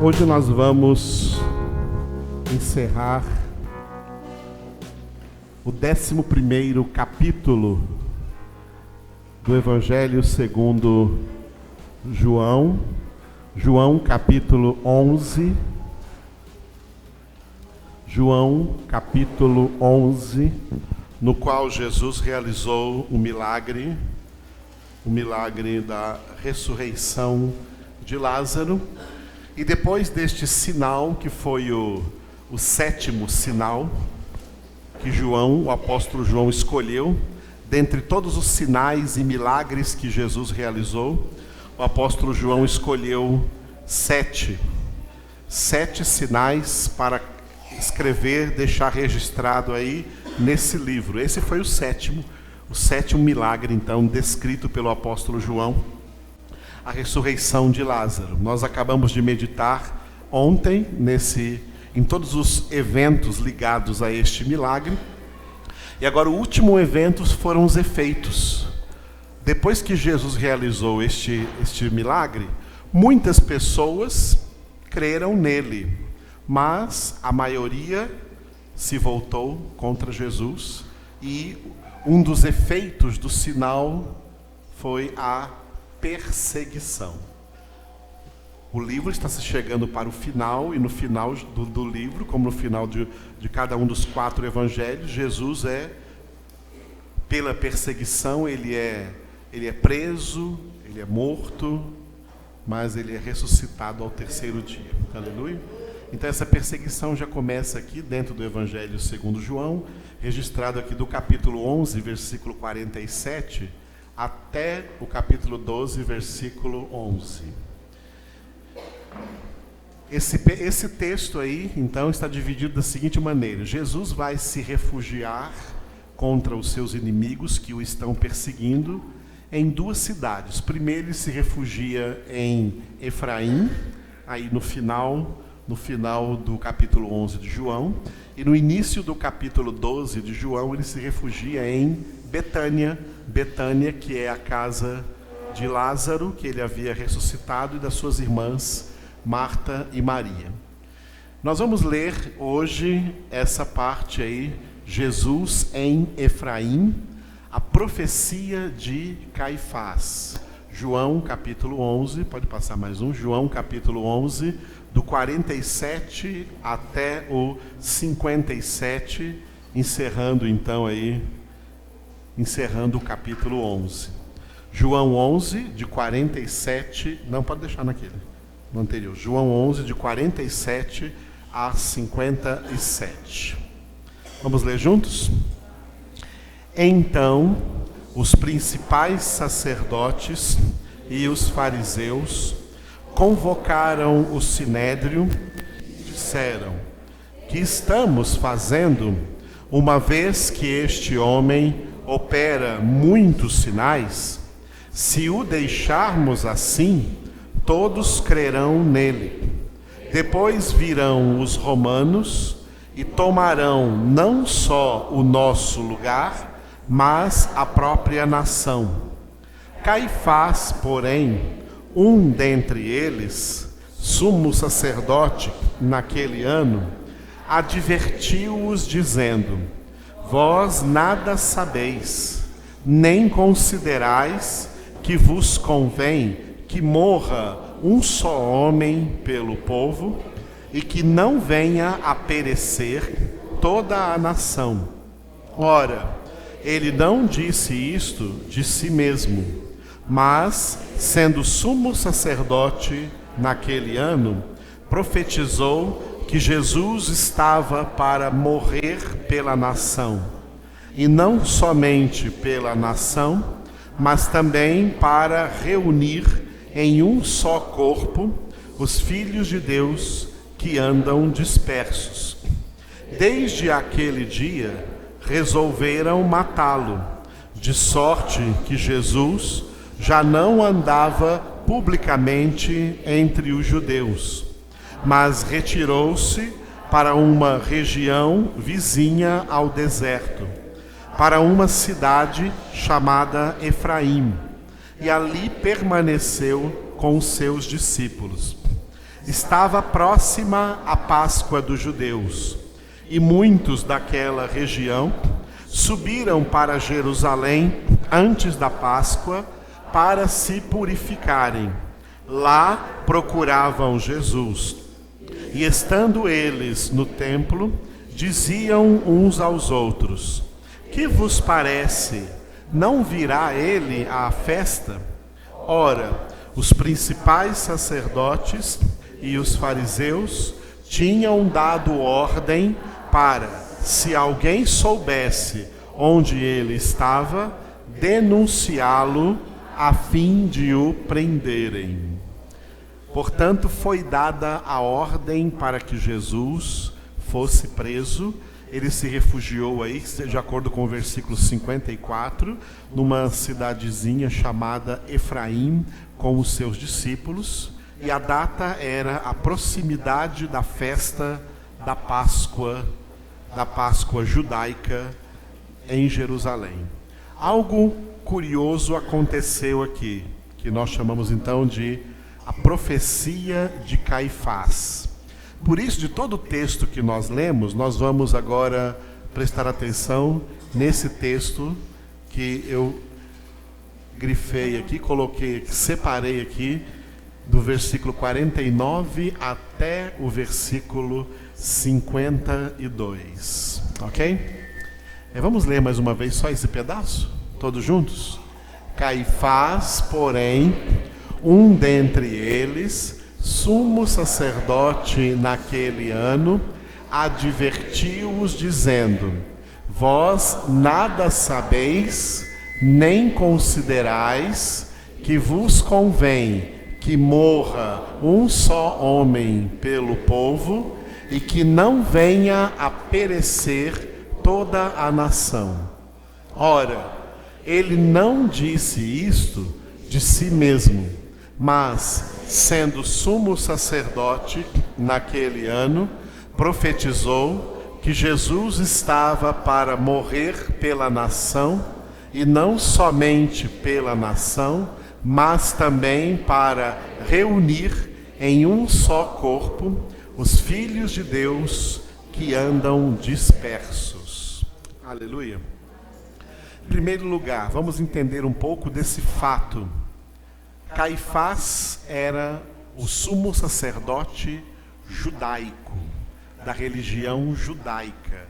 Hoje nós vamos encerrar o 11º capítulo do Evangelho segundo João, capítulo 11. João, capítulo 11, no qual Jesus realizou o milagre da ressurreição de Lázaro. E depois deste sinal, que foi o 7º sinal que João, o apóstolo João, escolheu, dentre todos os sinais e milagres que Jesus realizou, o apóstolo João escolheu sete sinais para escrever, deixar registrado aí nesse livro. Esse foi o sétimo milagre, então, descrito pelo apóstolo João, a ressurreição de Lázaro. Nós acabamos de meditar ontem em todos os eventos ligados a este milagre. E agora o último evento foram os efeitos. Depois que Jesus realizou este milagre, muitas pessoas creram nele, mas a maioria se voltou contra Jesus, e um dos efeitos do sinal foi a perseguição. O livro está se chegando para o final, e no final do livro, como no final de cada um dos 4 evangelhos, Jesus pela perseguição, ele é preso, ele é morto, mas ele é ressuscitado ao 3º dia. Aleluia! Então essa perseguição já começa aqui dentro do Evangelho segundo João, registrado aqui do capítulo 11, versículo 47, até o capítulo 12, versículo 11. Esse texto aí, então, está dividido da seguinte maneira: Jesus vai se refugiar contra os seus inimigos que o estão perseguindo em 2 cidades. Primeiro ele se refugia em Efraim, aí no final do capítulo 11 de João, e no início do capítulo 12 de João ele se refugia em Betânia, que é a casa de Lázaro, que ele havia ressuscitado, e das suas irmãs Marta e Maria. Nós vamos ler hoje essa parte aí, Jesus em Efraim, a profecia de Caifás. João capítulo 11, pode passar mais um, João capítulo 11, do 47 até o 57, encerrando o capítulo 11. João 11, de 47, não, pode deixar no anterior. João 11, de 47 a 57. Vamos ler juntos? Então, os principais sacerdotes e os fariseus convocaram o sinédrio e disseram: que estamos fazendo, uma vez que este homem opera muitos sinais? Se o deixarmos assim, todos crerão nele. Depois virão os romanos e tomarão não só o nosso lugar, mas a própria nação. Caifás, porém, um dentre eles, sumo sacerdote naquele ano, advertiu-os dizendo: vós nada sabeis, nem considerais que vos convém que morra um só homem pelo povo, e que não venha a perecer toda a nação. Ora, ele não disse isto de si mesmo, mas, sendo sumo sacerdote naquele ano, profetizou que Jesus estava para morrer pela nação, e não somente pela nação, mas também para reunir em um só corpo os filhos de Deus que andam dispersos. Desde aquele dia resolveram matá-lo, de sorte que Jesus já não andava publicamente entre os judeus, mas retirou-se para uma região vizinha ao deserto, para uma cidade chamada Efraim, e ali permaneceu com os seus discípulos. Estava próxima a Páscoa dos judeus, e muitos daquela região subiram para Jerusalém antes da Páscoa para se purificarem. Lá procuravam Jesus. E estando eles no templo, diziam uns aos outros: que vos parece? Não virá ele à festa? Ora, os principais sacerdotes e os fariseus tinham dado ordem para, se alguém soubesse onde ele estava, denunciá-lo a fim de o prenderem. Portanto, foi dada a ordem para que Jesus fosse preso. Ele se refugiou aí, de acordo com o versículo 54, numa cidadezinha chamada Efraim, com os seus discípulos. E a data era a proximidade da festa da Páscoa judaica em Jerusalém. Algo curioso aconteceu aqui, que nós chamamos então de a profecia de Caifás. Por isso, de todo o texto que nós lemos, nós vamos agora prestar atenção nesse texto que eu grifei aqui, coloquei aqui, separei aqui, do versículo 49 até o versículo 52. Ok? Vamos ler mais uma vez só esse pedaço? Todos juntos? Caifás, porém, um dentre eles, sumo sacerdote naquele ano, advertiu-os dizendo: vós nada sabeis, nem considerais que vos convém que morra um só homem pelo povo e que não venha a perecer toda a nação. Ora, ele não disse isto de si mesmo, mas, sendo sumo sacerdote naquele ano, profetizou que Jesus estava para morrer pela nação, e não somente pela nação, mas também para reunir em um só corpo os filhos de Deus que andam dispersos. Aleluia. Em primeiro lugar, vamos entender um pouco desse fato. Caifás era o sumo sacerdote judaico, da religião judaica,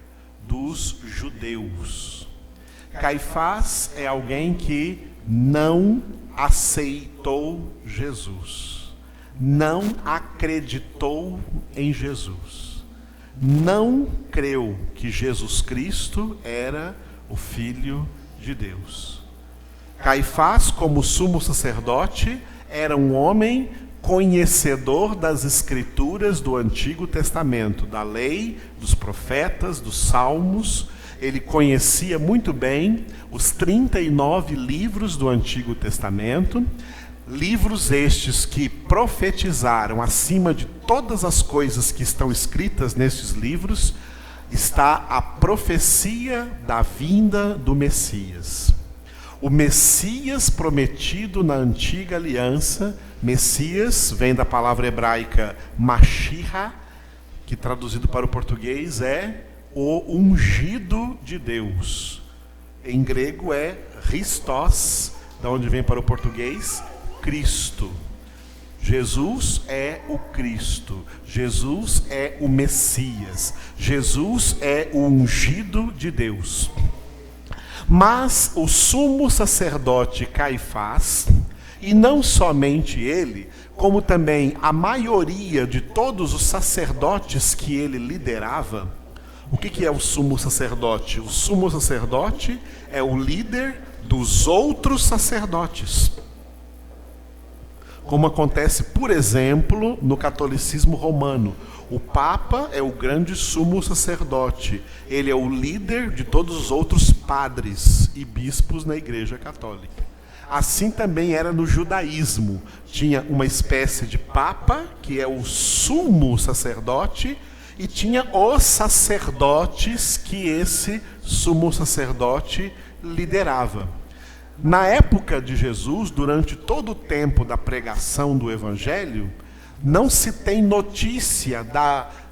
dos judeus. Caifás é alguém que não aceitou Jesus, não acreditou em Jesus, não creu que Jesus Cristo era o Filho de Deus. Caifás, como sumo sacerdote, era um homem conhecedor das Escrituras do Antigo Testamento, da lei, dos profetas, dos salmos. Ele conhecia muito bem os 39 livros do Antigo Testamento, livros estes que profetizaram acima de todas as coisas que estão escritas nestes livros, está a profecia da vinda do Messias. O Messias prometido na antiga aliança, Messias vem da palavra hebraica Mashiach, que traduzido para o português é o ungido de Deus. Em grego é Christos, da onde vem para o português Cristo. Jesus é o Cristo, Jesus é o Messias, Jesus é o ungido de Deus. Mas o sumo sacerdote Caifás, e não somente ele, como também a maioria de todos os sacerdotes que ele liderava. O que é o sumo sacerdote? O sumo sacerdote é o líder dos outros sacerdotes. Como acontece, por exemplo, no catolicismo romano. O Papa é o grande sumo sacerdote. Ele é o líder de todos os outros padres e bispos na Igreja Católica. Assim também era no judaísmo. Tinha uma espécie de Papa, que é o sumo sacerdote, e tinha os sacerdotes que esse sumo sacerdote liderava. Na época de Jesus, durante todo o tempo da pregação do Evangelho, não se tem notícia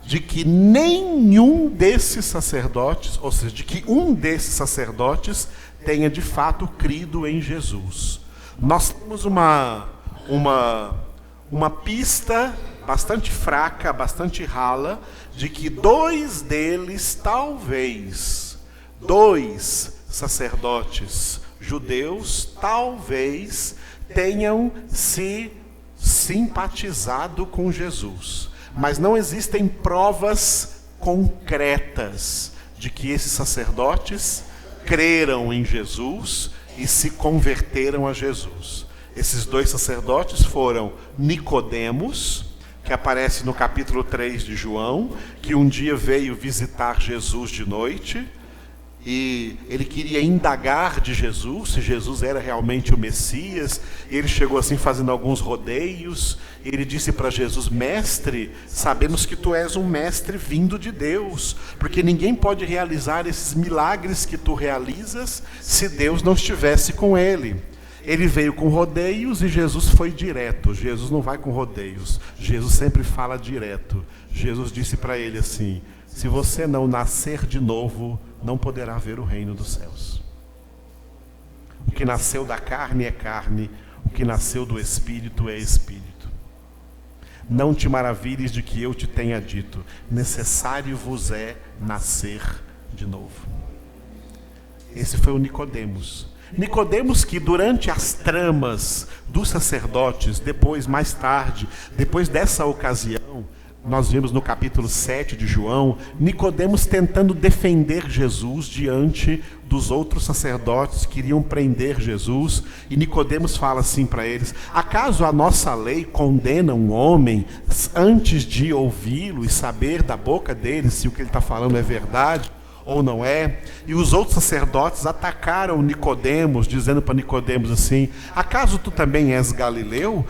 de que nenhum desses sacerdotes, ou seja, de que um desses sacerdotes tenha de fato crido em Jesus. Nós temos uma pista bastante fraca, bastante rala, de que dois deles, talvez, dois sacerdotes judeus, talvez tenham se simpatizado com Jesus. Mas não existem provas concretas de que esses sacerdotes creram em Jesus e se converteram a Jesus. Esses dois sacerdotes foram Nicodemos, que aparece no capítulo 3 de João, que um dia veio visitar Jesus de noite, e ele queria indagar de Jesus, se Jesus era realmente o Messias. Ele chegou assim fazendo alguns rodeios. Ele disse para Jesus: mestre, sabemos que tu és um mestre vindo de Deus, porque ninguém pode realizar esses milagres que tu realizas se Deus não estivesse com ele. Ele veio com rodeios e Jesus foi direto. Jesus não vai com rodeios, Jesus sempre fala direto. Jesus disse para ele assim: se você não nascer de novo, não poderá ver o reino dos céus. O que nasceu da carne é carne, o que nasceu do Espírito é Espírito. Não te maravilhes de que eu te tenha dito, necessário vos é nascer de novo. Esse foi o Nicodemos. Nicodemos que durante as tramas dos sacerdotes, depois, mais tarde, depois dessa ocasião, nós vimos no capítulo 7 de João, Nicodemos tentando defender Jesus diante dos outros sacerdotes que queriam prender Jesus. E Nicodemos fala assim para eles: acaso a nossa lei condena um homem antes de ouvi-lo e saber da boca dele se o que ele está falando é verdade ou não é? E os outros sacerdotes atacaram Nicodemos, dizendo para Nicodemos assim: acaso tu também és galileu?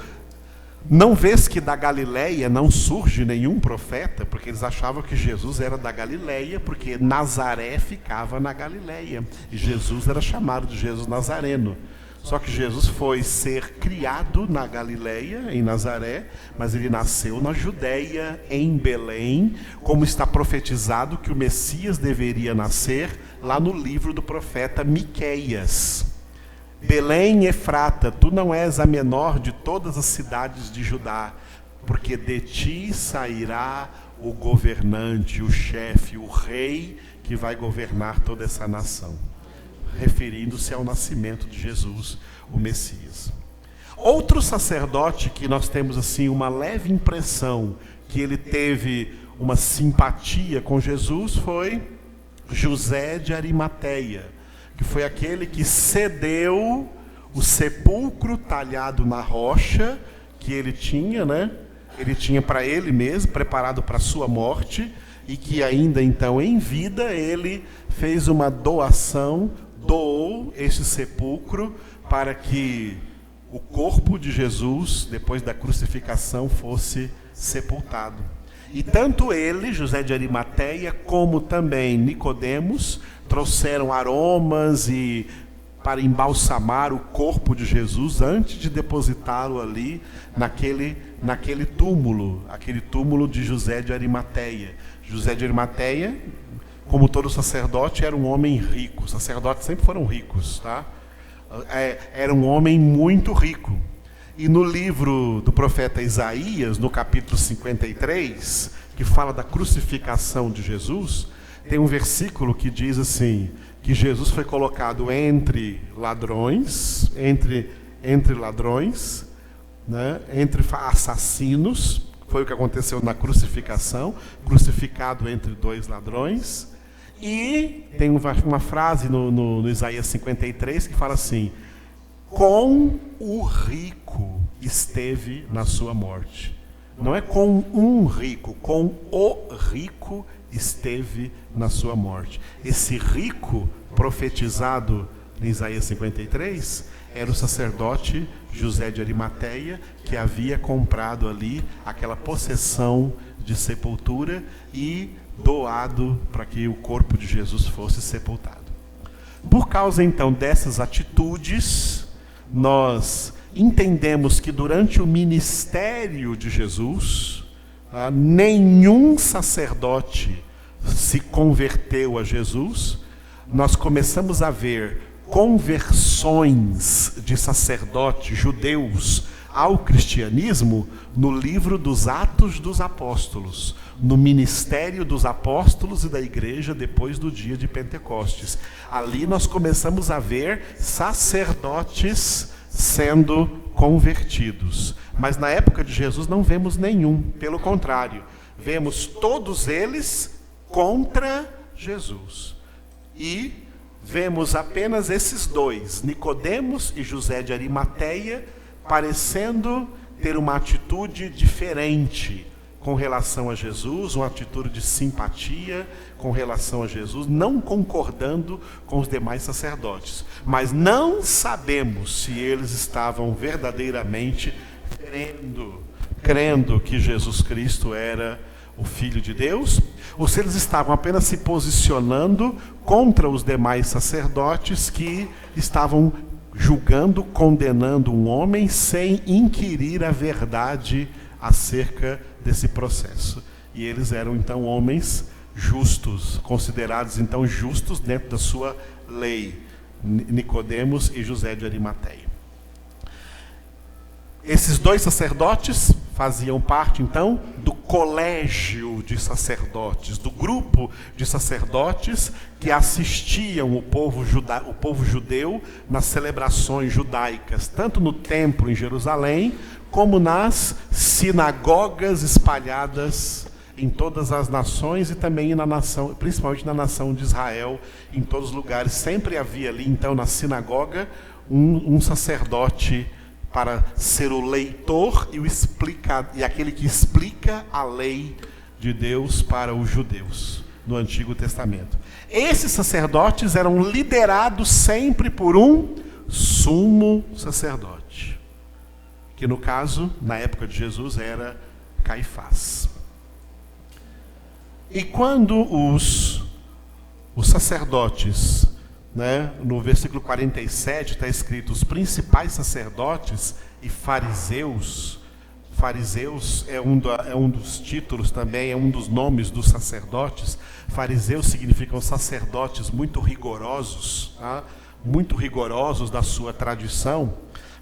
Não vês que da Galileia não surge nenhum profeta? Porque eles achavam que Jesus era da Galileia, porque Nazaré ficava na Galileia, e Jesus era chamado de Jesus Nazareno. Só que Jesus foi ser criado na Galileia, em Nazaré, mas ele nasceu na Judéia, em Belém, como está profetizado que o Messias deveria nascer lá no livro do profeta Miqueias. Belém, Efrata, tu não és a menor de todas as cidades de Judá, porque de ti sairá o governante, o chefe, o rei que vai governar toda essa nação. Referindo-se ao nascimento de Jesus, o Messias. Outro sacerdote que nós temos assim uma leve impressão que ele teve uma simpatia com Jesus foi José de Arimateia, que foi aquele que cedeu o sepulcro talhado na rocha que ele tinha, né? Ele tinha para ele mesmo, preparado para a sua morte, e que ainda então em vida ele fez uma doação, doou esse sepulcro para que o corpo de Jesus, depois da crucificação, fosse sepultado. E tanto ele, José de Arimateia, como também Nicodemos, trouxeram aromas e para embalsamar o corpo de Jesus antes de depositá-lo ali naquele túmulo, aquele túmulo de José de Arimateia. José de Arimateia, como todo sacerdote, era um homem rico. Os sacerdotes sempre foram ricos, tá? Era um homem muito rico. E no livro do profeta Isaías, no capítulo 53, que fala da crucificação de Jesus, tem um versículo que diz assim, que Jesus foi colocado entre ladrões, entre ladrões, né, entre assassinos. Foi o que aconteceu na crucificação, crucificado entre dois ladrões. E tem uma frase no Isaías 53 que fala assim: com o rico esteve na sua morte. Não é com um rico, com o rico esteve na sua morte. Esse rico profetizado em Isaías 53 era o sacerdote José de Arimateia, que havia comprado ali aquela possessão de sepultura e doado para que o corpo de Jesus fosse sepultado. Por causa então dessas atitudes, nós entendemos que durante o ministério de Jesus, nenhum sacerdote se converteu a Jesus. Nós começamos a ver conversões de sacerdotes judeus ao cristianismo no livro dos Atos dos Apóstolos, no ministério dos apóstolos e da igreja depois do dia de Pentecostes. Ali nós começamos a ver sacerdotes sendo convertidos. Mas na época de Jesus não vemos nenhum, pelo contrário, vemos todos eles contra Jesus. E vemos apenas esses dois, Nicodemos e José de Arimateia, parecendo ter uma atitude diferente com relação a Jesus, uma atitude de simpatia com relação a Jesus, não concordando com os demais sacerdotes. Mas não sabemos se eles estavam verdadeiramente crendo que Jesus Cristo era o Filho de Deus, ou se eles estavam apenas se posicionando contra os demais sacerdotes que estavam julgando, condenando um homem sem inquirir a verdade acerca desse processo. E eles eram então homens justos, considerados então justos dentro da sua lei, Nicodemos e José de Arimateia. Esses dois sacerdotes faziam parte então do colégio de sacerdotes, do grupo de sacerdotes que assistiam o povo judeu nas celebrações judaicas, tanto no templo em Jerusalém, como nas sinagogas espalhadas em todas as nações e também na nação, principalmente na nação de Israel, em todos os lugares. Sempre havia ali, então, na sinagoga, um sacerdote para ser o leitor e aquele que explica a lei de Deus para os judeus no Antigo Testamento. Esses sacerdotes eram liderados sempre por um sumo sacerdote, que no caso, na época de Jesus, era Caifás. E quando os sacerdotes, no versículo 47 está escrito, os principais sacerdotes e fariseus. Fariseus é um dos títulos também, é um dos nomes dos sacerdotes. Fariseus significam sacerdotes muito rigorosos, muito rigorosos da sua tradição.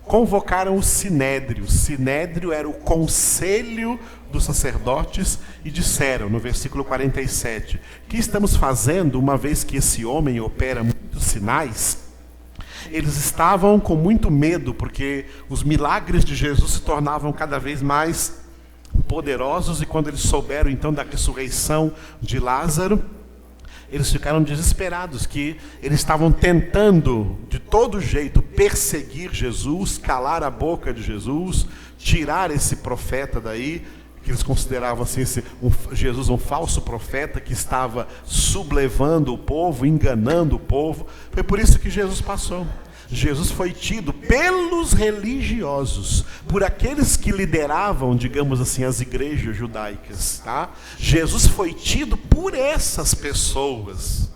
Convocaram o Sinédrio. Sinédrio era o conselho dos sacerdotes e disseram, no versículo 47, que estamos fazendo, uma vez que esse homem opera muitos sinais? Eles estavam com muito medo, porque os milagres de Jesus se tornavam cada vez mais poderosos, e quando eles souberam então da ressurreição de Lázaro, eles ficaram desesperados, que eles estavam tentando de todo jeito perseguir Jesus, calar a boca de Jesus, tirar esse profeta daí, que eles consideravam assim, Jesus um falso profeta que estava sublevando o povo, enganando o povo. Foi por isso que Jesus passou. Jesus foi tido pelos religiosos, por aqueles que lideravam, digamos assim, as igrejas judaicas, Jesus foi tido por essas pessoas,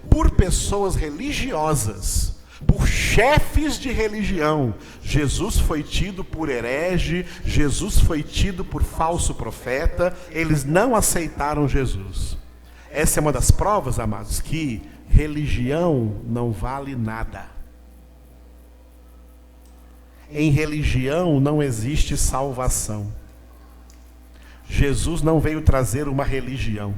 por pessoas religiosas, por chefes de religião. Jesus foi tido por herege, Jesus foi tido por falso profeta. Eles não aceitaram Jesus. Essa é uma das provas, amados, que religião não vale nada. Em religião não existe salvação. Jesus não veio trazer uma religião.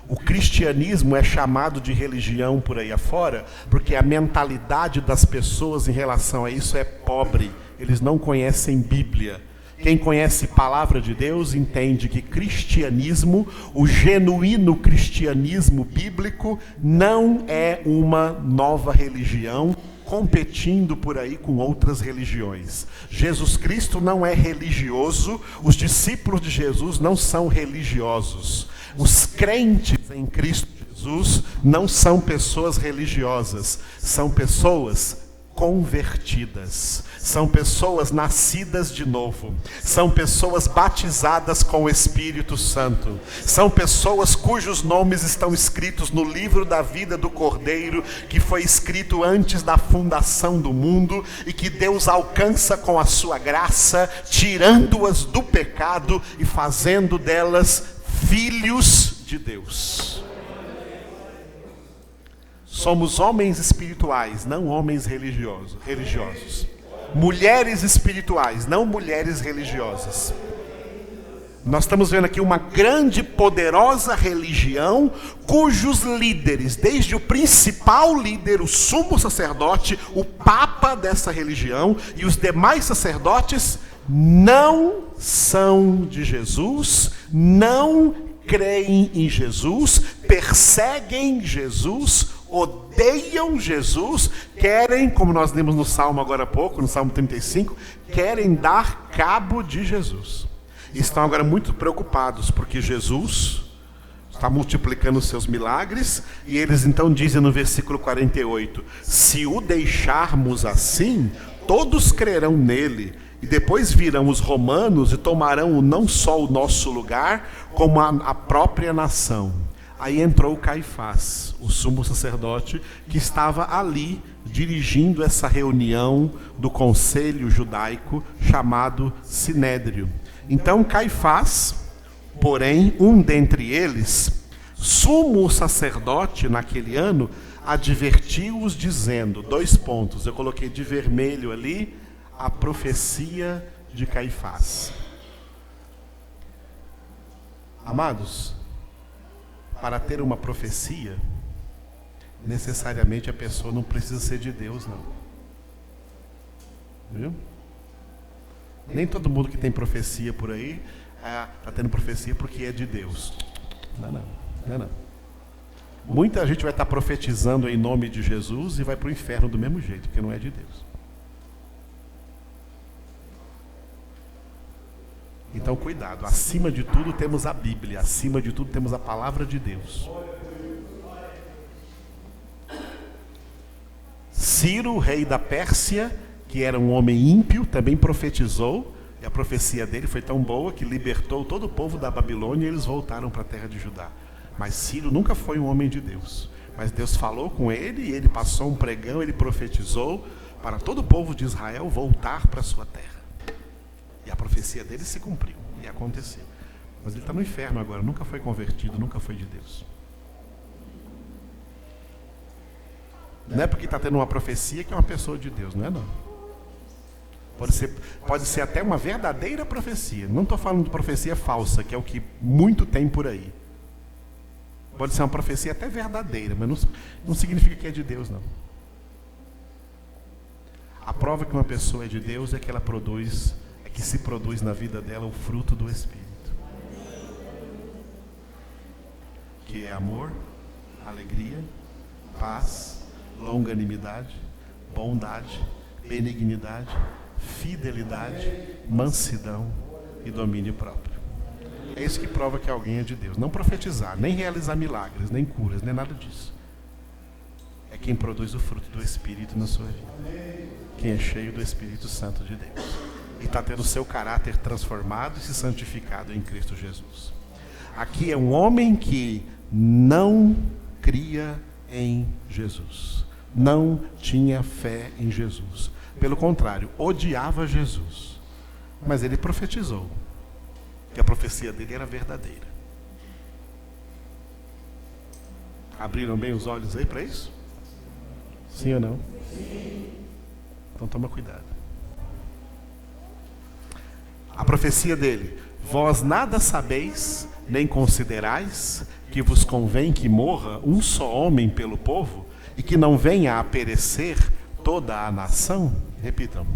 O cristianismo é chamado de religião por aí afora, porque a mentalidade das pessoas em relação a isso é pobre. Eles não conhecem Bíblia. Quem conhece a palavra de Deus entende que cristianismo, o genuíno cristianismo bíblico, não é uma nova religião competindo por aí com outras religiões. Jesus Cristo não é religioso, os discípulos de Jesus não são religiosos. Os crentes em Cristo Jesus não são pessoas religiosas, são pessoas convertidas. São pessoas nascidas de novo. São pessoas batizadas com o Espírito Santo. São pessoas cujos nomes estão escritos no livro da vida do Cordeiro, que foi escrito antes da fundação do mundo e que Deus alcança com a sua graça, tirando-as do pecado e fazendo delas filhos de Deus. Somos homens espirituais, não homens religiosos. Mulheres espirituais, não mulheres religiosas. Nós estamos vendo aqui uma grande, poderosa religião, cujos líderes, desde o principal líder, o sumo sacerdote, o papa dessa religião e os demais sacerdotes, não são de Jesus, não creem em Jesus, perseguem Jesus, odeiam Jesus, querem, como nós lemos no Salmo agora há pouco, no Salmo 35, querem dar cabo de Jesus. Estão agora muito preocupados, porque Jesus está multiplicando os seus milagres, e eles então dizem no versículo 48, se o deixarmos assim, todos crerão nele, e depois virão os romanos e tomarão não só o nosso lugar, como a própria nação. Aí entrou Caifás, o sumo sacerdote, que estava ali dirigindo essa reunião do conselho judaico chamado Sinédrio. Então Caifás, porém, um dentre eles, sumo sacerdote naquele ano, advertiu-os dizendo, 2 pontos, eu coloquei de vermelho ali, a profecia de Caifás. Amados, para ter uma profecia, necessariamente a pessoa não precisa ser de Deus, não. Viu? Nem todo mundo que tem profecia por aí está tendo profecia porque é de Deus. Não. Muita gente vai estar profetizando em nome de Jesus e vai para o inferno do mesmo jeito, porque não é de Deus. Então, cuidado. Acima de tudo temos a Bíblia. Acima de tudo temos a palavra de Deus. Ciro, rei da Pérsia, que era um homem ímpio, também profetizou. E a profecia dele foi tão boa que libertou todo o povo da Babilônia e eles voltaram para a terra de Judá. Mas Ciro nunca foi um homem de Deus. Mas Deus falou com ele e ele passou um pregão, ele profetizou para todo o povo de Israel voltar para a sua terra. E a profecia dele se cumpriu, e aconteceu. Mas ele está no inferno agora, nunca foi convertido, nunca foi de Deus. Não é porque está tendo uma profecia que é uma pessoa de Deus, não é não. Pode ser até uma verdadeira profecia. Não estou falando de profecia falsa, que é o que muito tem por aí. Pode ser uma profecia até verdadeira, mas não significa que é de Deus, não. A prova que uma pessoa é de Deus é que ela produz, que se produz na vida dela o fruto do Espírito, que é amor, alegria, paz, longanimidade, bondade, benignidade, fidelidade, mansidão e domínio próprio. É isso que prova que alguém é de Deus. Não profetizar, nem realizar milagres, nem curas, nem nada disso. É quem produz o fruto do Espírito na sua vida. Quem é cheio do Espírito Santo de Deus. E está tendo o seu caráter transformado e se santificado em Cristo Jesus. Aqui é um homem que não cria em Jesus. Não tinha fé em Jesus. Pelo contrário, odiava Jesus. Mas ele profetizou que a profecia dele era verdadeira. Abriram bem os olhos aí para isso? Sim ou não? Sim. Então toma cuidado. A profecia dele: vós nada sabeis, nem considerais, que vos convém que morra um só homem pelo povo, e que não venha a perecer toda a nação? Repitam.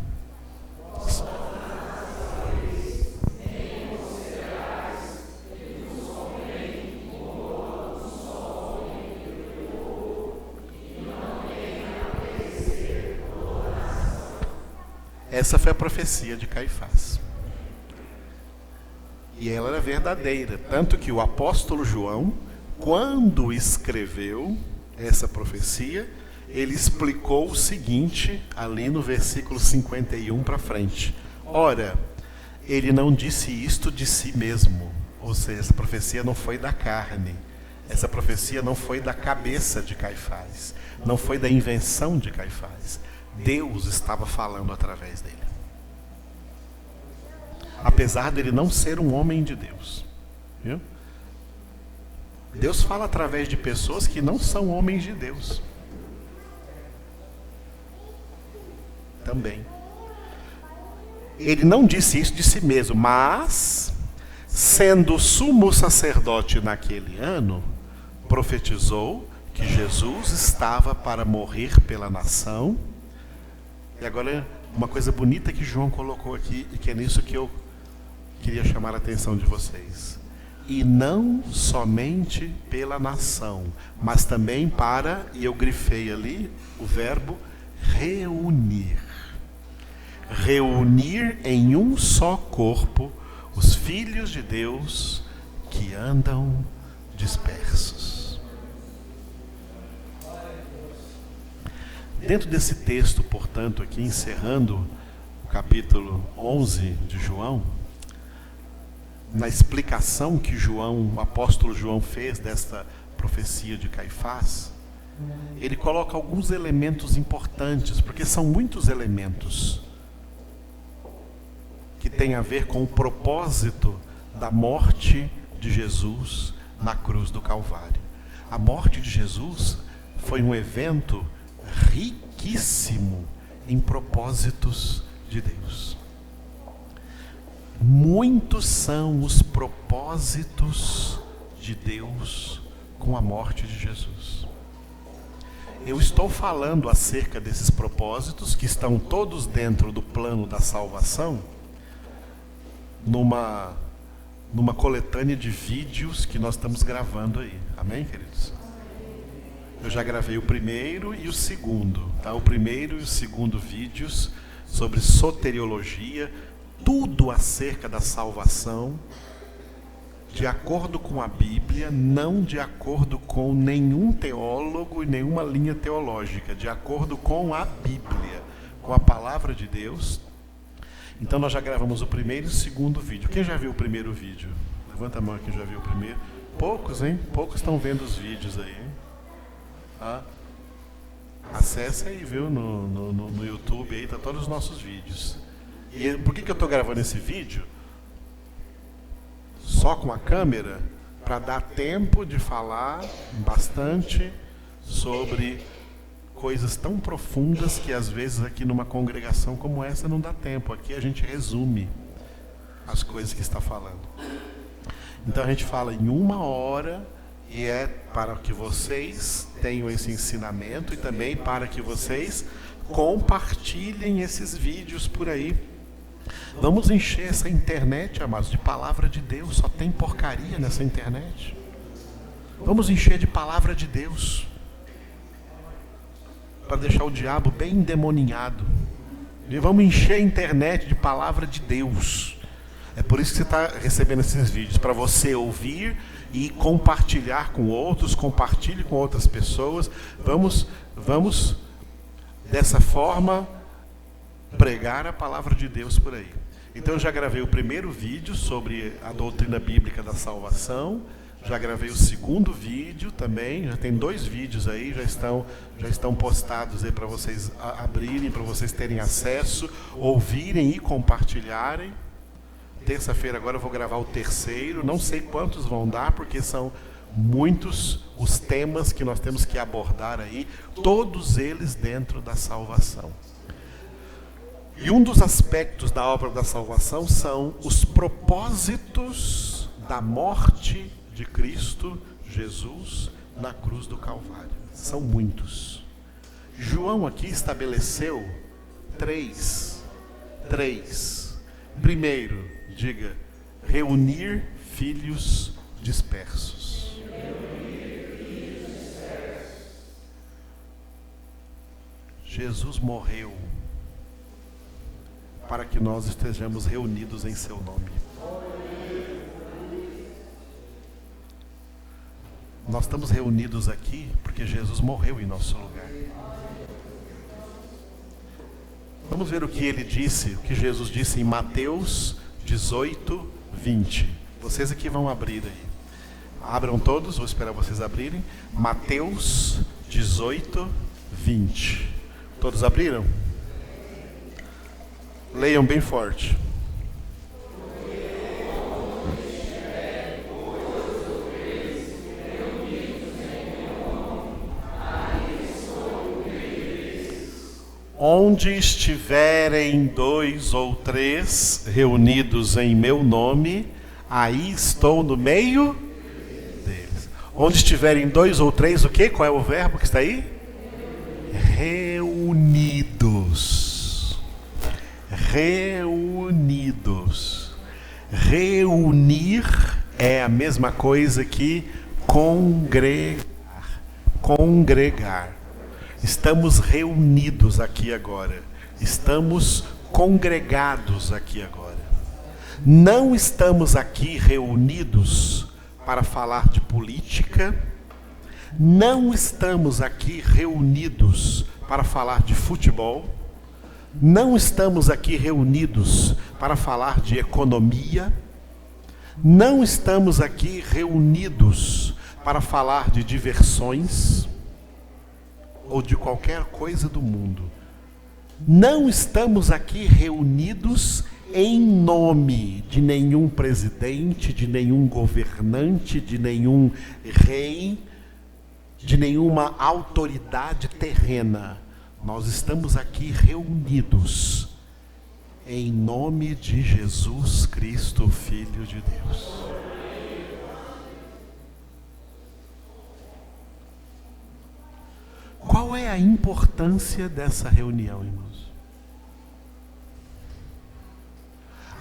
Essa foi a profecia de Caifás. E ela era verdadeira, tanto que o apóstolo João, quando escreveu essa profecia, ele explicou o seguinte, ali no versículo 51 para frente. Ora, ele não disse isto de si mesmo, ou seja, essa profecia não foi da carne, essa profecia não foi da cabeça de Caifás, não foi da invenção de Caifás. Deus estava falando através dele. Apesar dele não ser um homem de Deus. Viu? Deus fala através de pessoas que não são homens de Deus. Também. Ele não disse isso de si mesmo, mas, sendo sumo sacerdote naquele ano, profetizou que Jesus estava para morrer pela nação. E agora, uma coisa bonita que João colocou aqui, e que é nisso que eu queria chamar a atenção de vocês. E não somente pela nação, mas também para, e eu grifei ali o verbo reunir. Reunir em um só corpo os filhos de Deus que andam dispersos. Dentro desse texto, portanto, aqui encerrando o capítulo 11 de João, na explicação que o apóstolo João fez desta profecia de Caifás, ele coloca alguns elementos importantes, porque são muitos elementos que têm a ver com o propósito da morte de Jesus na cruz do Calvário. A morte de Jesus foi um evento riquíssimo em propósitos de Deus. Muitos são os propósitos de Deus com a morte de Jesus. Eu estou falando acerca desses propósitos que estão todos dentro do plano da salvação, numa coletânea de vídeos que nós estamos gravando aí. Amém, queridos? Eu já gravei o primeiro e o segundo, tá? O primeiro e o segundo vídeos sobre soteriologia, tudo acerca da salvação, de acordo com a Bíblia, não de acordo com nenhum teólogo e nenhuma linha teológica, de acordo com a Bíblia, com a palavra de Deus. Então nós já gravamos o primeiro e o segundo vídeo. Quem já viu o primeiro vídeo? Levanta a mão aqui, já viu o primeiro. Poucos, hein? Poucos estão vendo os vídeos aí, hein? Ah, acesse aí, viu, no YouTube, aí tá todos os nossos vídeos. E por que eu estou gravando esse vídeo só com a câmera? Para dar tempo de falar bastante sobre coisas tão profundas que às vezes aqui numa congregação como essa não dá tempo. Aqui a gente resume as coisas que está falando. Então a gente fala em 1 hora, e é para que vocês tenham esse ensinamento e também para que vocês compartilhem esses vídeos por aí. Vamos encher essa internet, amados, de palavra de Deus. Só tem porcaria nessa internet. Vamos encher de palavra de Deus, para deixar o diabo bem endemoninhado. E vamos encher a internet de palavra de Deus. É por isso que você está recebendo esses vídeos, para você ouvir e compartilhar com outros, compartilhe com outras pessoas. Vamos dessa forma pregar a palavra de Deus por aí. Então eu já gravei o primeiro vídeo sobre a doutrina bíblica da salvação, já gravei o segundo vídeo também, já tem 2 vídeos aí, já estão postados aí para vocês abrirem, para vocês terem acesso, ouvirem e compartilharem. Terça-feira agora eu vou gravar o terceiro, não sei quantos vão dar, porque são muitos os temas que nós temos que abordar aí, todos eles dentro da salvação. E um dos aspectos da obra da salvação são os propósitos da morte de Cristo Jesus na cruz do Calvário. São muitos. João aqui estabeleceu 3. Primeiro, diga, reunir filhos dispersos. Jesus morreu para que nós estejamos reunidos em seu nome. Nós estamos reunidos aqui porque Jesus morreu em nosso lugar. Vamos ver o que ele disse, o que Jesus disse em Mateus 18, 20. Vocês aqui vão abrir aí. Abram todos, vou esperar vocês abrirem. Mateus 18, 20. Todos abriram? Leiam bem forte. Onde estiverem 2 ou 3 reunidos em meu nome, aí estou no meio deles. Onde estiverem 2 ou 3, o quê? Qual é o verbo que está aí? Reunidos. Reunidos. Reunir é a mesma coisa que congregar. Congregar. Estamos reunidos aqui agora. Estamos congregados aqui agora. Não estamos aqui reunidos para falar de política. Não estamos aqui reunidos para falar de futebol. Não estamos aqui reunidos para falar de economia. Não estamos aqui reunidos para falar de diversões ou de qualquer coisa do mundo. Não estamos aqui reunidos em nome de nenhum presidente, de nenhum governante, de nenhum rei, de nenhuma autoridade terrena. Nós estamos aqui reunidos em nome de Jesus Cristo, Filho de Deus. Qual é a importância dessa reunião, irmãos?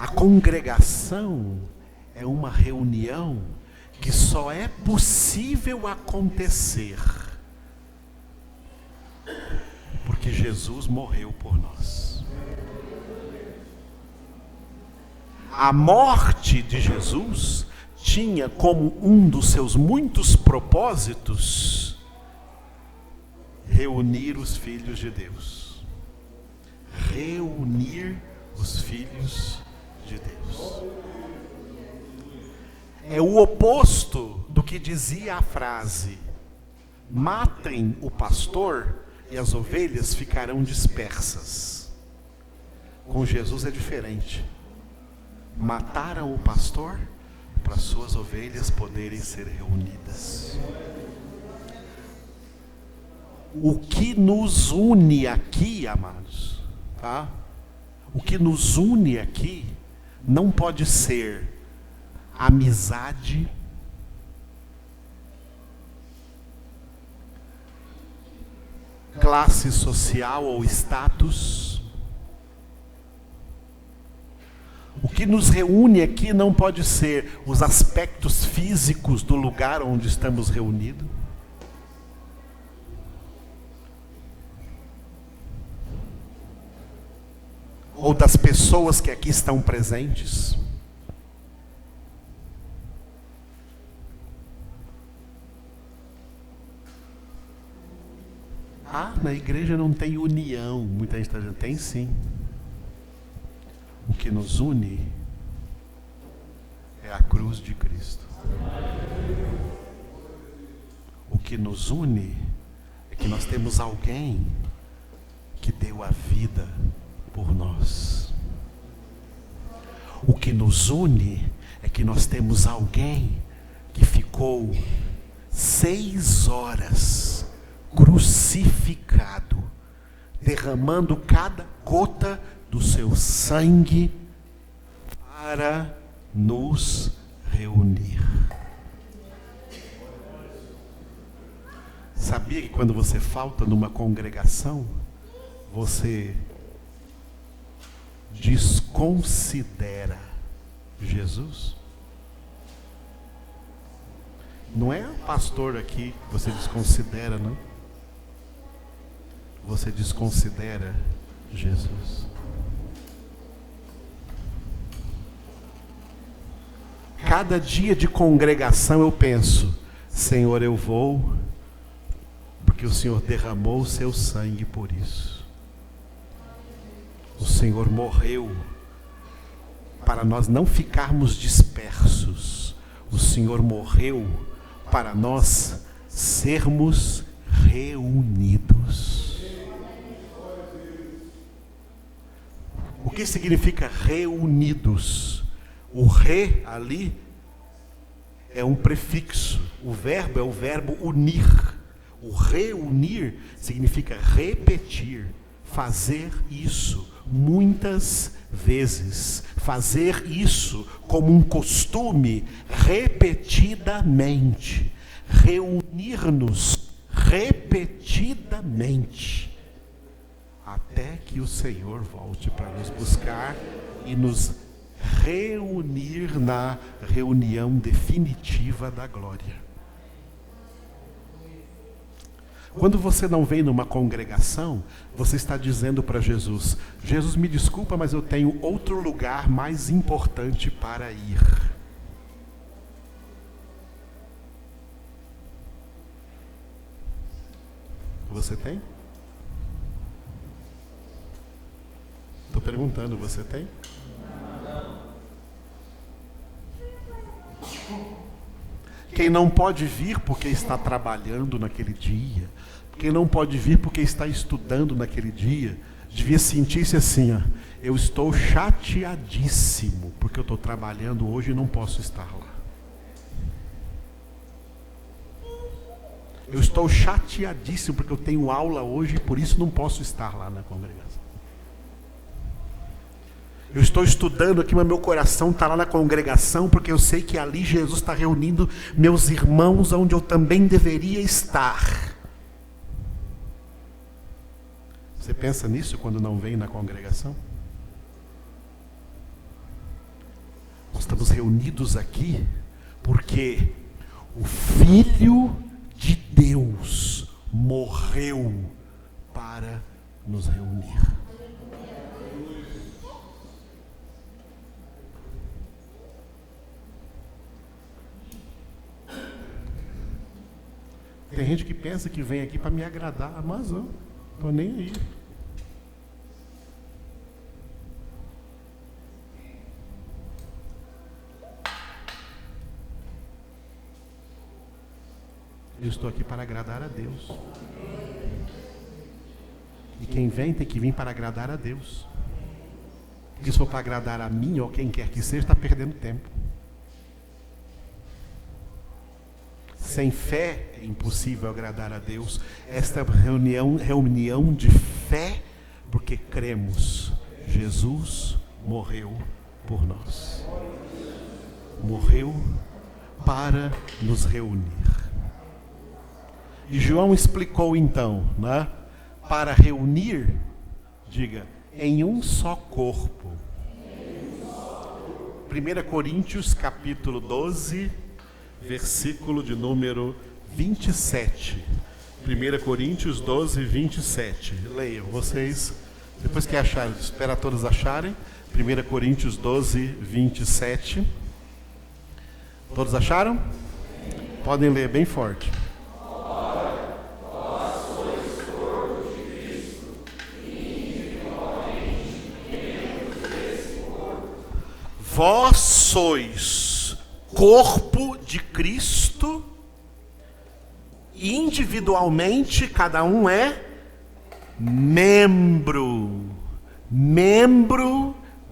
A congregação é uma reunião que só é possível acontecer porque Jesus morreu por nós. A morte de Jesus tinha como um dos seus muitos propósitos reunir os filhos de Deus. Reunir os filhos de Deus. É o oposto do que dizia a frase: matem o pastor e as ovelhas ficarão dispersas. Com Jesus é diferente. Mataram o pastor para suas ovelhas poderem ser reunidas. O que nos une aqui, amados, tá? O que nos une aqui não pode ser amizade, classe social ou status. O que nos reúne aqui não pode ser os aspectos físicos do lugar onde estamos reunidos. Ou das pessoas que aqui estão presentes. Ah, na igreja não tem união. Muita gente está dizendo, tem sim. O que nos une é a cruz de Cristo. O que nos une é que nós temos alguém que deu a vida por nós. O que nos une é que nós temos alguém que ficou 6 horas crucificado, derramando cada gota do seu sangue para nos reunir. Sabia que quando você falta numa congregação, você desconsidera Jesus? Não é o pastor aqui que você desconsidera, não. Você desconsidera Jesus. Cada dia de congregação eu penso, Senhor, eu vou, porque o Senhor derramou o seu sangue por isso. O Senhor morreu para nós não ficarmos dispersos. O Senhor morreu para nós sermos reunidos. O que significa reunidos? O re ali é um prefixo. O verbo é o verbo unir. O reunir significa repetir, fazer isso muitas vezes, fazer isso como um costume repetidamente, reunir-nos repetidamente, até que o Senhor volte para nos buscar e nos reunir na reunião definitiva da glória. Quando você não vem numa congregação, você está dizendo para Jesus: Jesus, me desculpa, mas eu tenho outro lugar mais importante para ir. Você tem? Estou perguntando, você tem? Quem não pode vir porque está trabalhando naquele dia, quem não pode vir porque está estudando naquele dia, devia sentir-se assim, ó, eu estou chateadíssimo porque eu estou trabalhando hoje e não posso estar lá. Eu estou chateadíssimo porque eu tenho aula hoje e por isso não posso estar lá na congregação. Eu estou estudando aqui, mas meu coração está lá na congregação, porque eu sei que ali Jesus está reunindo meus irmãos onde eu também deveria estar. Você pensa nisso quando não vem na congregação? Nós estamos reunidos aqui porque o Filho de Deus morreu para nos reunir. Tem gente que pensa que vem aqui para me agradar, mas não, estou nem aí. Eu estou aqui para agradar a Deus. E quem vem tem que vir para agradar a Deus. Porque se for para agradar a mim ou quem quer que seja, está perdendo tempo. Sem fé é impossível agradar a Deus. Esta reunião de fé, porque cremos. Jesus morreu por nós. Morreu para nos reunir. E João explicou então, né? Para reunir, diga, em um só corpo. 1 Coríntios capítulo 12, versículo de número 27. 1 Coríntios 12, 27. Leiam, vocês, depois que acharem, espera todos acharem. 1 Coríntios 12, 27. Todos acharam? Podem ler bem forte. Vós sois corpo de Cristo, e individualmente cada um é membro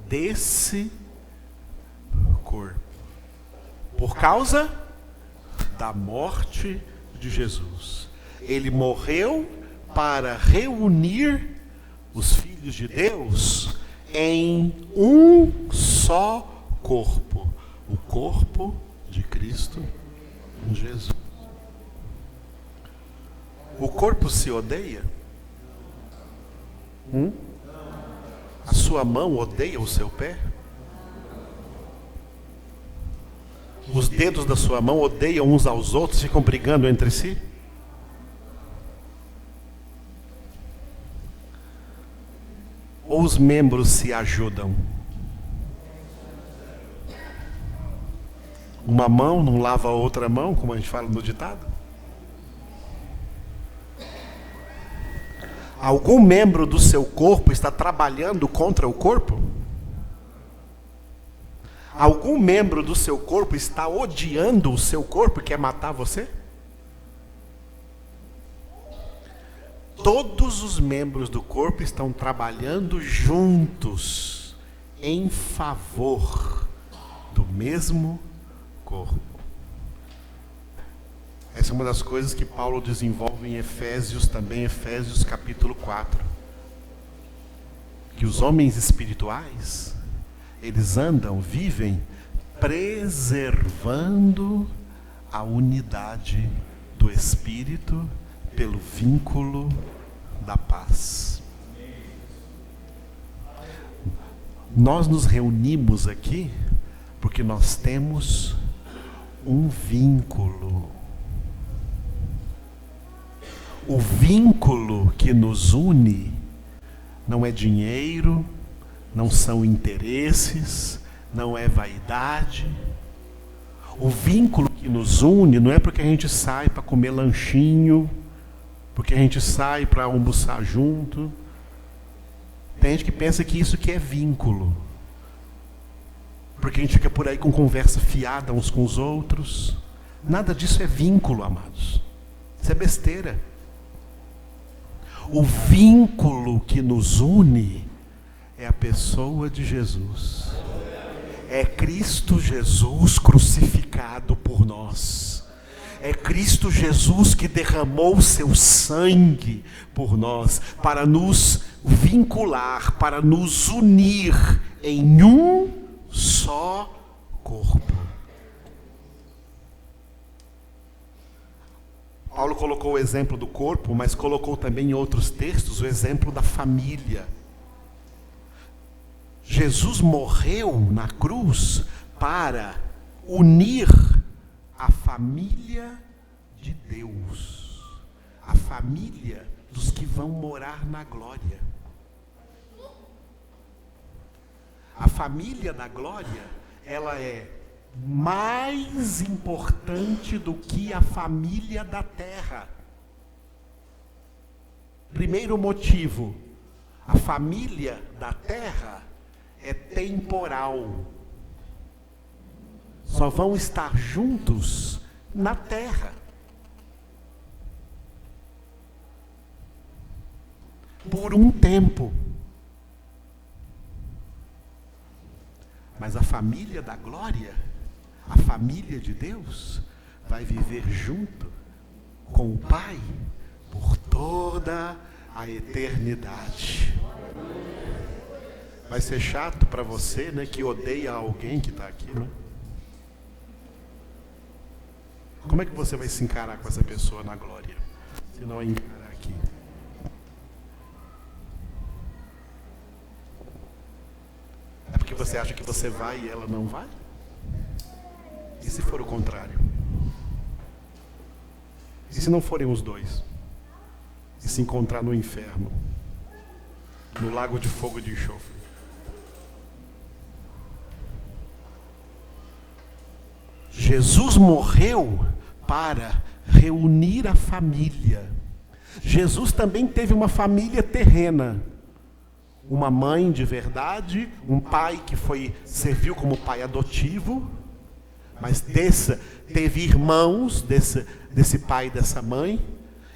desse corpo, por causa da morte de Jesus. Ele morreu para reunir os filhos de Deus em um só corpo, o corpo de Cristo Jesus. O corpo se odeia? A sua mão odeia o seu pé? Os dedos da sua mão odeiam uns aos outros, ficam brigando entre si? Ou os membros se ajudam? Uma mão não lava a outra mão, como a gente fala no ditado? Algum membro do seu corpo está trabalhando contra o corpo? Algum membro do seu corpo está odiando o seu corpo e quer matar você? Todos os membros do corpo estão trabalhando juntos em favor do mesmo corpo. Essa é uma das coisas que Paulo desenvolve em Efésios, também Efésios capítulo 4. Que os homens espirituais, eles vivem preservando a unidade do Espírito pelo vínculo da paz. Nós nos reunimos aqui porque nós temos um vínculo. O vínculo que nos une não é dinheiro, não são interesses, não é vaidade. O vínculo que nos une não é porque a gente sai para comer lanchinho, porque a gente sai para almoçar junto. Tem gente que pensa que isso que é vínculo, porque a gente fica por aí com conversa fiada uns com os outros. Nada disso é vínculo, amados. Isso é besteira. O vínculo que nos une é a pessoa de Jesus. É Cristo Jesus crucificado por nós. É Cristo Jesus que derramou o seu sangue por nós, para nos vincular, para nos unir em um só corpo. Paulo colocou o exemplo do corpo, mas colocou também em outros textos o exemplo da família. Jesus morreu na cruz para unir a família de Deus, a família dos que vão morar na glória. A família da glória, ela é mais importante do que a família da terra. Primeiro motivo, a família da terra é temporal. Só vão estar juntos na terra. Por um tempo. Mas a família da glória, a família de Deus, vai viver junto com o Pai por toda a eternidade. Vai ser chato para você, né, que odeia alguém que está aqui, né? Como é que você vai se encarar com essa pessoa na glória, se não encarar aqui? É porque você acha que você vai e ela não vai? E se for o contrário? E se não forem os dois? E se encontrar no inferno? No lago de fogo e de enxofre? Jesus morreu para reunir a família. Jesus também teve uma família terrena. Uma mãe de verdade, um pai que serviu como pai adotivo, mas teve irmãos desse pai e dessa mãe.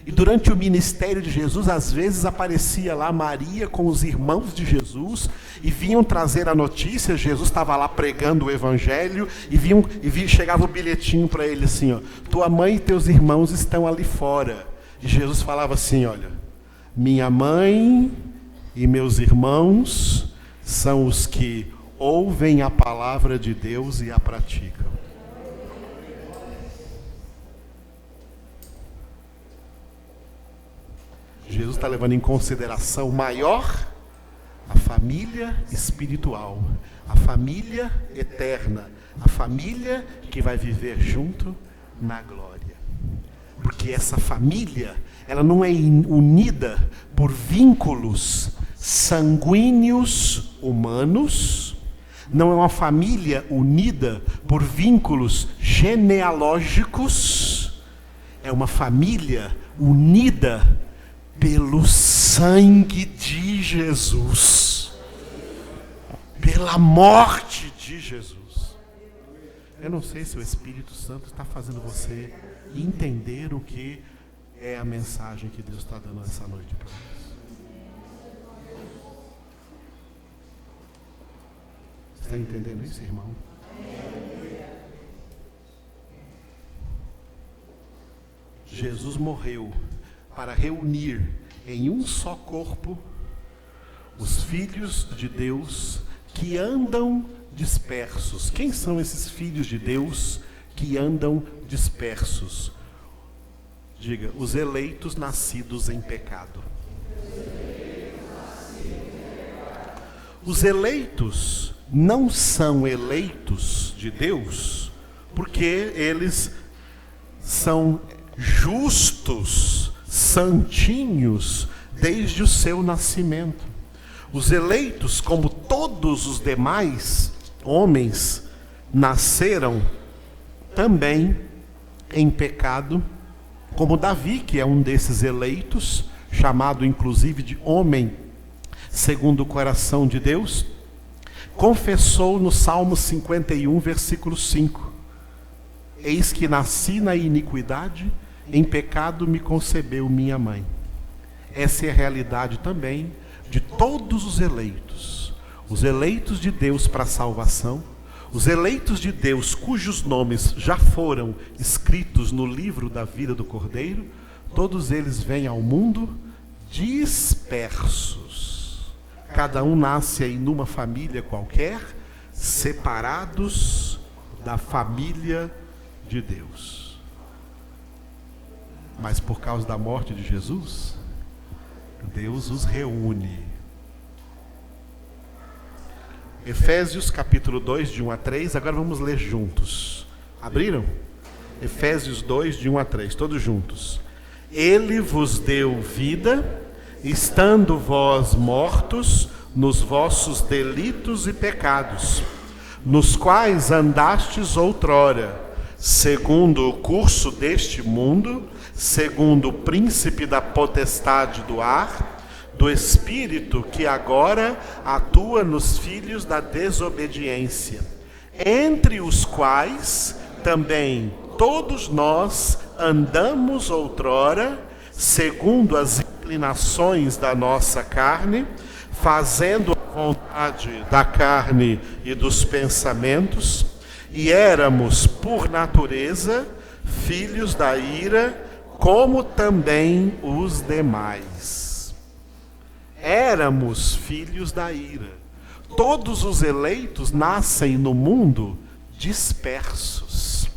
E durante o ministério de Jesus, às vezes aparecia lá Maria com os irmãos de Jesus e vinham trazer a notícia. Jesus estava lá pregando o evangelho e chegava o bilhetinho para ele assim, ó: tua mãe e teus irmãos estão ali fora. E Jesus falava assim: olha, minha mãe e meus irmãos são os que ouvem a palavra de Deus e a praticam. Jesus está levando em consideração maior a família espiritual, a família eterna, a família que vai viver junto na glória. Porque essa família, ela não é unida por vínculos sanguíneos humanos, não é uma família unida por vínculos genealógicos, é uma família unida pelo sangue de Jesus, pela morte de Jesus. Eu não sei se o Espírito Santo está fazendo você entender o que é a mensagem que Deus está dando essa noite para nós. Você está entendendo isso, irmão? Jesus morreu para reunir em um só corpo os filhos de Deus que andam dispersos. Quem são esses filhos de Deus que andam dispersos? Diga, os eleitos nascidos em pecado. Os eleitos não são eleitos de Deus porque eles são justos, santinhos, desde o seu nascimento. Os eleitos, como todos os demais homens, nasceram também em pecado, como Davi, que é um desses eleitos, chamado inclusive de homem segundo o coração de Deus, confessou no Salmo 51, versículo 5: eis que nasci na iniquidade, em pecado me concebeu minha mãe. Essa é a realidade também de todos os eleitos de Deus para a salvação, os eleitos de Deus cujos nomes já foram escritos no livro da vida do Cordeiro. Todos eles vêm ao mundo dispersos. Cada um nasce aí numa família qualquer, separados da família de Deus. Mas por causa da morte de Jesus, Deus os reúne. Efésios capítulo 2, de 1 a 3, agora vamos ler juntos. Abriram? Efésios 2, de 1 a 3, todos juntos. Ele vos deu vida, estando vós mortos nos vossos delitos e pecados, nos quais andastes outrora, segundo o curso deste mundo, segundo o príncipe da potestade do ar, do espírito que agora atua nos filhos da desobediência, entre os quais também todos nós andamos outrora, segundo as inclinações da nossa carne, fazendo a vontade da carne e dos pensamentos, e éramos, por natureza, filhos da ira, como também os demais. Éramos filhos da ira. Todos os eleitos nascem no mundo dispersos.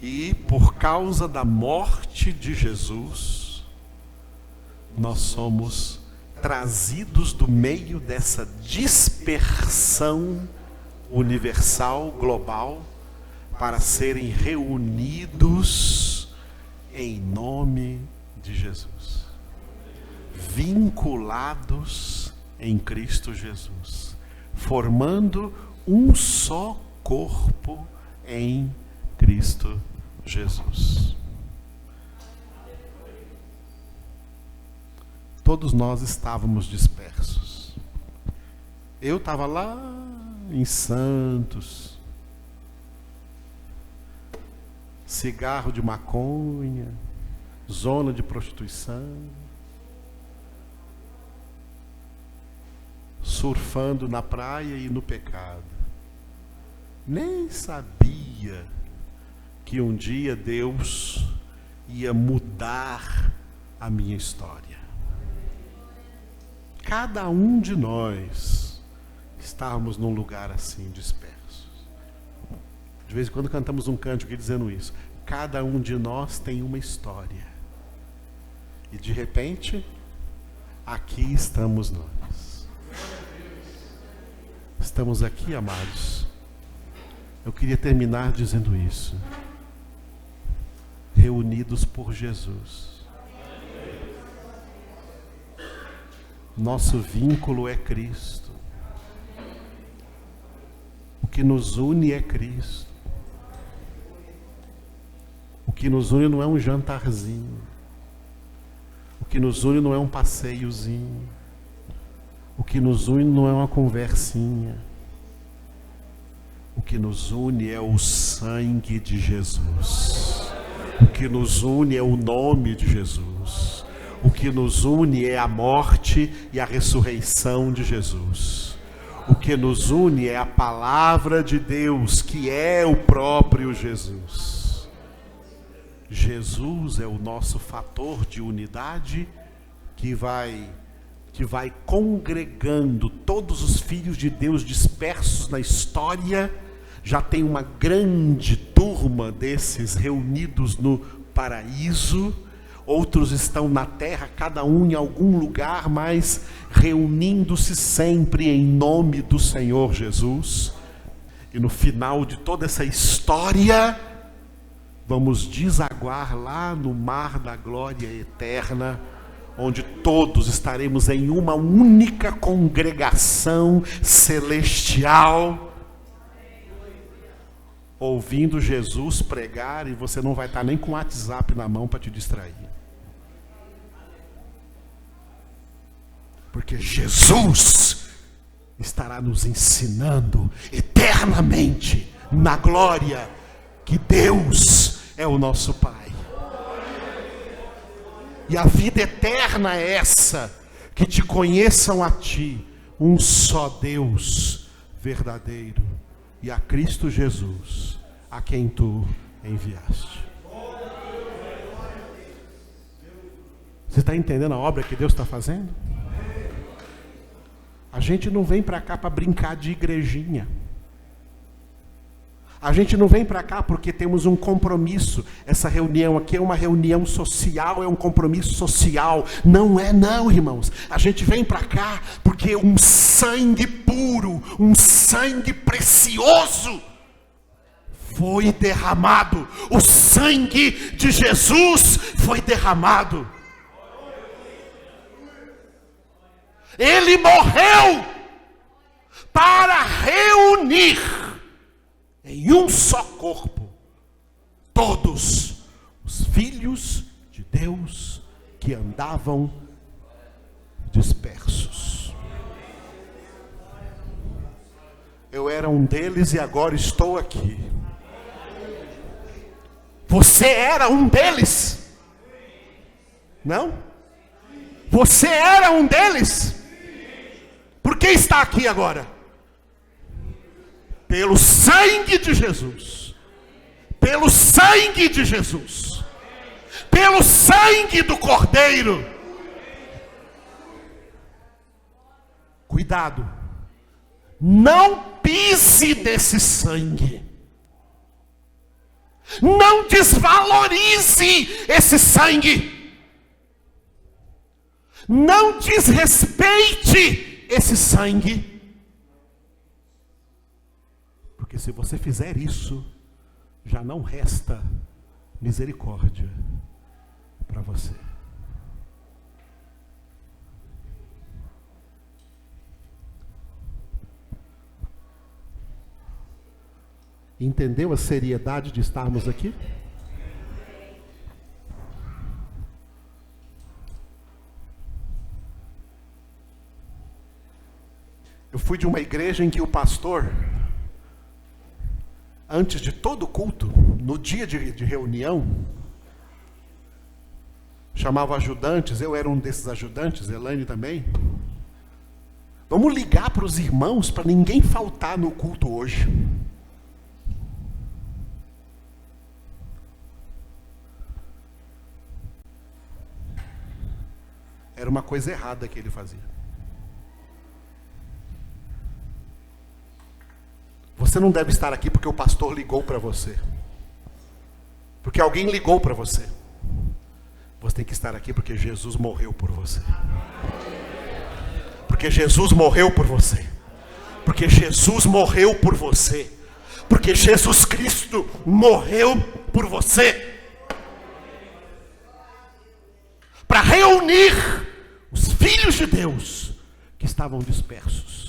E por causa da morte de Jesus, nós somos trazidos do meio dessa dispersão universal, global, para serem reunidos em nome de Jesus, vinculados em Cristo Jesus, formando um só corpo em Cristo Jesus. Todos nós estávamos dispersos. Eu estava lá em Santos, cigarro de maconha, zona de prostituição, surfando na praia e no pecado. Nem sabia que um dia Deus ia mudar a minha história. Cada um de nós estávamos num lugar assim, dispersos. De vez em quando cantamos um cântico dizendo isso. Cada um de nós tem uma história. E de repente, aqui estamos nós. Estamos aqui, amados. Eu queria terminar dizendo isso. Reunidos por Jesus. Nosso vínculo é Cristo. O que nos une é Cristo. O que nos une não é um jantarzinho. O que nos une não é um passeiozinho. O que nos une não é uma conversinha. O que nos une é o sangue de Jesus. O que nos une é o nome de Jesus. O que nos une é a morte e a ressurreição de Jesus. O que nos une é a palavra de Deus, que é o próprio Jesus. Jesus é o nosso fator de unidade que vai congregando todos os filhos de Deus dispersos na história. Já tem uma grande turma desses reunidos no paraíso. Outros estão na terra, cada um em algum lugar, mas reunindo-se sempre em nome do Senhor Jesus. E no final de toda essa história, vamos desaguar lá no mar da glória eterna, onde todos estaremos em uma única congregação celestial, ouvindo Jesus pregar, e você não vai estar nem com o WhatsApp na mão para te distrair. Porque Jesus estará nos ensinando eternamente na glória que Deus é o nosso Pai. E a vida eterna é essa, que te conheçam a ti, um só Deus verdadeiro, e a Cristo Jesus, a quem tu enviaste. Você está entendendo a obra que Deus está fazendo? A gente não vem para cá para brincar de igrejinha. A gente não vem para cá porque temos um compromisso. Essa reunião aqui é uma reunião social, é um compromisso social. Não é não, irmãos. A gente vem para cá porque um sangue puro, um sangue precioso foi derramado. O sangue de Jesus foi derramado. Ele morreu para reunir em um só corpo todos os filhos de Deus que andavam dispersos. Eu era um deles e agora estou aqui. Você era um deles? Não? Você era um deles? Por que está aqui agora? Pelo sangue de Jesus. Pelo sangue de Jesus. Pelo sangue do Cordeiro. Cuidado. Não pise nesse sangue. Não desvalorize esse sangue. Não desrespeite esse sangue. Porque se você fizer isso, já não resta misericórdia para você. Entendeu a seriedade de estarmos aqui? Eu fui de uma igreja em que o pastor, antes de todo culto, no dia de reunião, chamava ajudantes. Eu era um desses ajudantes, Elaine também. Vamos ligar para os irmãos para ninguém faltar no culto hoje. Era uma coisa errada que ele fazia. Você não deve estar aqui porque o pastor ligou para você. Porque alguém ligou para você. Você tem que estar aqui porque Jesus morreu por você. Porque Jesus morreu por você. Porque Jesus morreu por você. Porque Jesus Cristo morreu por você. Para reunir os filhos de Deus que estavam dispersos.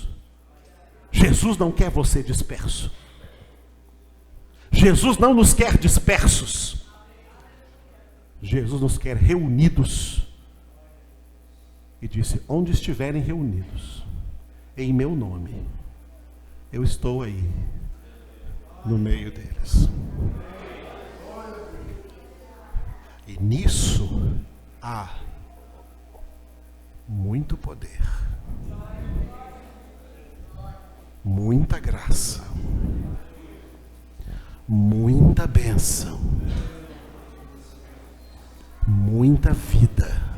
Jesus não quer você disperso. Jesus não nos quer dispersos. Jesus nos quer reunidos e disse: onde estiverem reunidos em meu nome, eu estou aí no meio deles. E nisso há muito poder, muita graça, muita bênção, muita vida.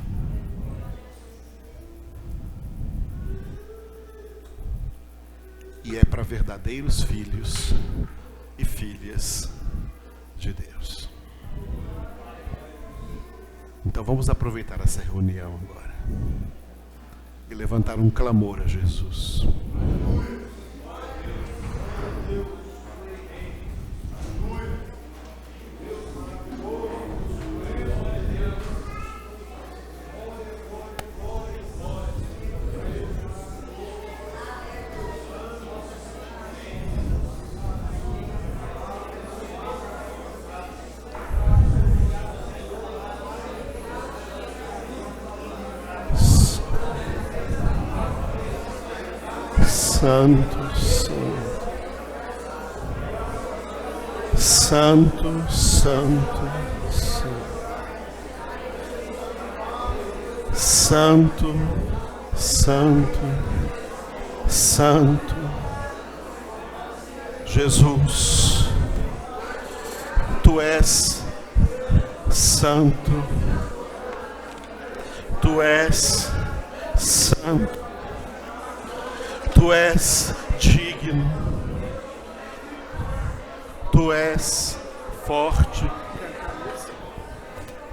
E é para verdadeiros filhos e filhas de Deus. Então vamos aproveitar essa reunião agora e levantar um clamor a Jesus. Santo, Santo, Santo, Santo, Santo, Santo, Jesus, Tu és santo, Tu és santo. Tu és digno, Tu és forte,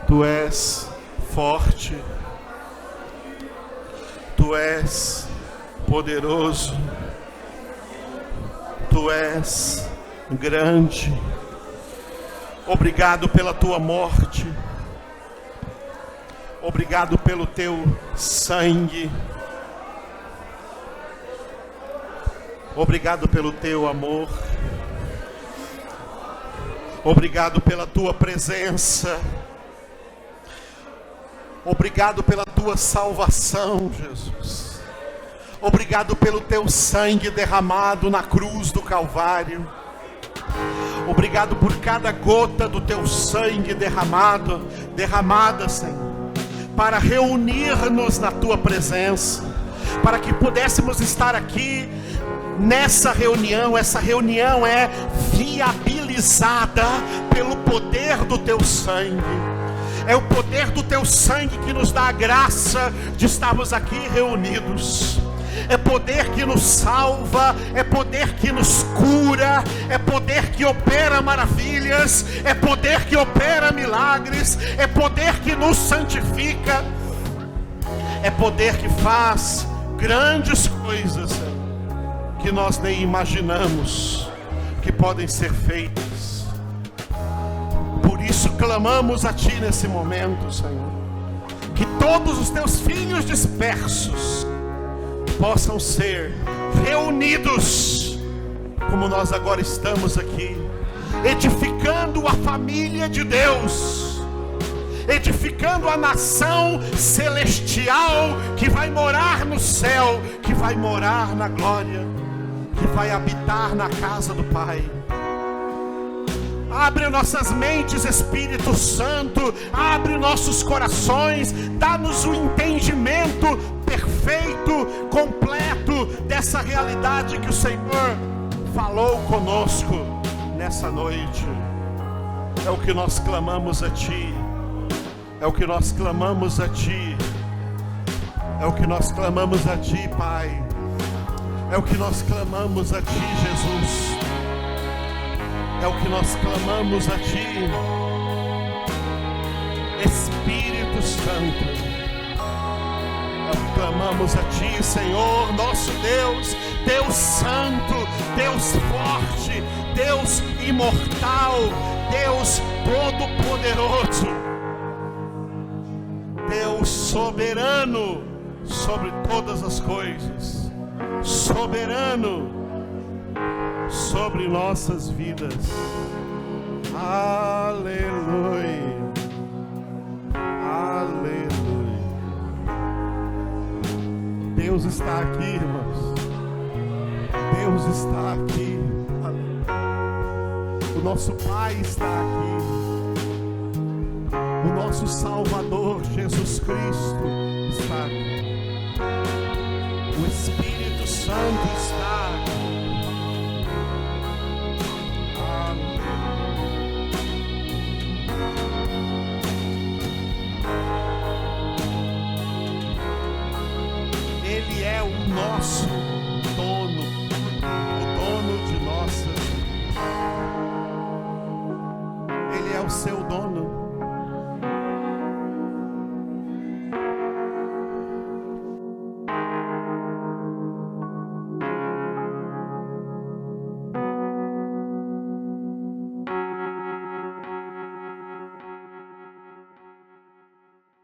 Tu és forte, Tu és poderoso, Tu és grande. Obrigado pela Tua morte, obrigado pelo Teu sangue. Obrigado pelo Teu amor. Obrigado pela Tua presença. Obrigado pela Tua salvação, Jesus. Obrigado pelo Teu sangue derramado na cruz do Calvário. Obrigado por cada gota do Teu sangue derramada, Senhor, para reunir-nos na Tua presença, para que pudéssemos estar aqui nessa reunião. Essa reunião é viabilizada pelo poder do Teu sangue. É o poder do Teu sangue que nos dá a graça de estarmos aqui reunidos. É poder que nos salva, é poder que nos cura, é poder que opera maravilhas, é poder que opera milagres, é poder que nos santifica, é poder que faz grandes coisas que nós nem imaginamos que podem ser feitas. Por isso clamamos a Ti nesse momento, Senhor, que todos os Teus filhos dispersos possam ser reunidos, como nós agora estamos aqui, edificando a família de Deus, edificando a nação celestial que vai morar no céu, que vai morar na glória, que vai habitar na casa do Pai. Abre nossas mentes, Espírito Santo, abre nossos corações, dá-nos o entendimento perfeito, completo dessa realidade que o Senhor falou conosco nessa noite. É o que nós clamamos a Ti, é o que nós clamamos a Ti, é o que nós clamamos a Ti, Pai. É o que nós clamamos a Ti, Jesus. É o que nós clamamos a Ti, Espírito Santo. É o que clamamos a Ti, Senhor, nosso Deus, Deus Santo, Deus forte, Deus imortal, Deus todo-poderoso, Deus soberano sobre todas as coisas, soberano sobre nossas vidas. Aleluia, aleluia, Deus está aqui, irmãos. Deus está aqui. O nosso Pai está aqui. O nosso Salvador, Jesus Cristo, está aqui. O Espírito Santo está aqui. Ele é o nosso dono, o dono de nossas vidas. Ele é o seu dono.